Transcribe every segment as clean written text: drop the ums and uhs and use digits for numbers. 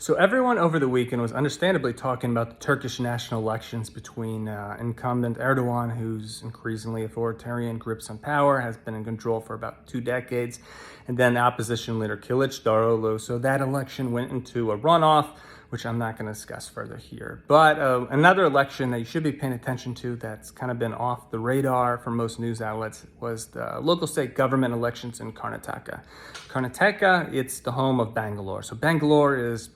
So everyone over the weekend was understandably talking about the Turkish national elections between incumbent Erdogan, who's increasingly authoritarian grips on power, has been in control for about 2 decades, and then opposition leader Kılıçdaroğlu. So that election went into a runoff, which I'm not going to discuss further here. But another election that you should be paying attention to that's kind of been off the radar for most news outlets was the local state government elections in Karnataka. Karnataka, it's the home of Bangalore. So Bangalore is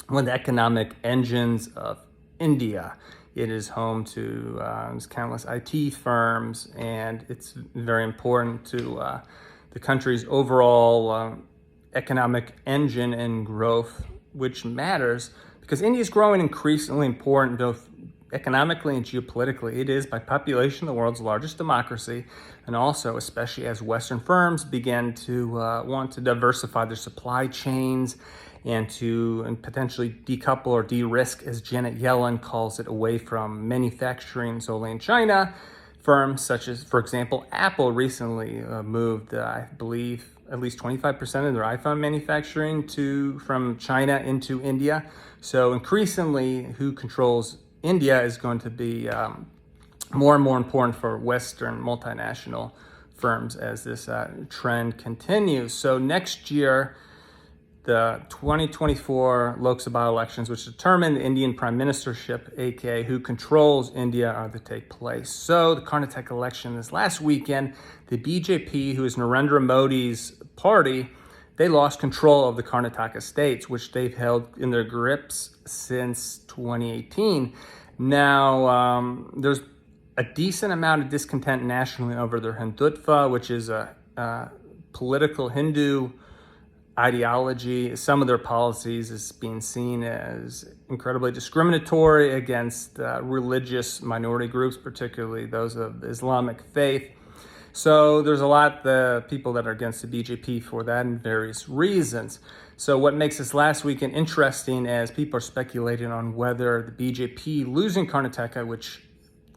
one of the economic engines of India. It is home to countless IT firms, and it's very important to the country's overall economic engine and growth, which matters because India is growing increasingly important both economically and geopolitically. It is by population the world's largest democracy, and also especially as Western firms begin to want to diversify their supply chains and potentially decouple or de-risk, as Janet Yellen calls it, away from manufacturing solely in China. Firms such as, for example, Apple recently moved, I believe, at least 25% of their iPhone manufacturing from China into India. So increasingly, who controls India is going to be more and more important for Western multinational firms as this trend continues. So next year, the 2024 Lok Sabha elections, which determine the Indian prime ministership, aka who controls India, are to take place. So the Karnataka election this last weekend, the BJP, who is Narendra Modi's party, they lost control of the Karnataka states, which they've held in their grips since 2018. Now, there's a decent amount of discontent nationally over their Hindutva, which is a political Hindu ideology. Some of their policies is being seen as incredibly discriminatory against religious minority groups, particularly those of Islamic faith. So there's a lot of people that are against the BJP for that and various reasons. So what makes this last weekend interesting as people are speculating on whether the BJP losing Karnataka, which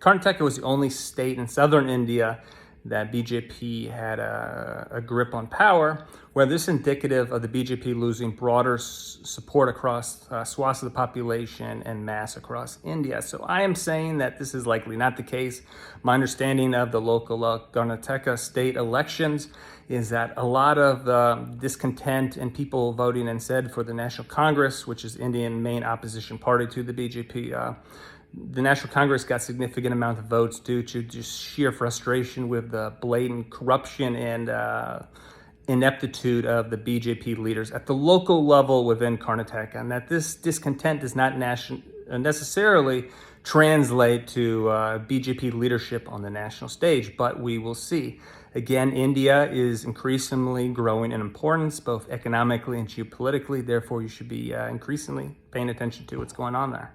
Karnataka was the only state in southern India that BJP had a grip on power, where this is indicative of the BJP losing broader support across swaths of the population and mass across India. So I am saying that this is likely not the case. My understanding of the local Karnataka state elections is that a lot of discontent and people voting instead for the National Congress, which is Indian main opposition party to the BJP, the National Congress got significant amount of votes due to just sheer frustration with the blatant corruption and ineptitude of the BJP leaders at the local level within Karnataka, and that this discontent does not necessarily translate to BJP leadership on the national stage, but we will see. Again, India is increasingly growing in importance, both economically and geopolitically. Therefore, you should be increasingly paying attention to what's going on there.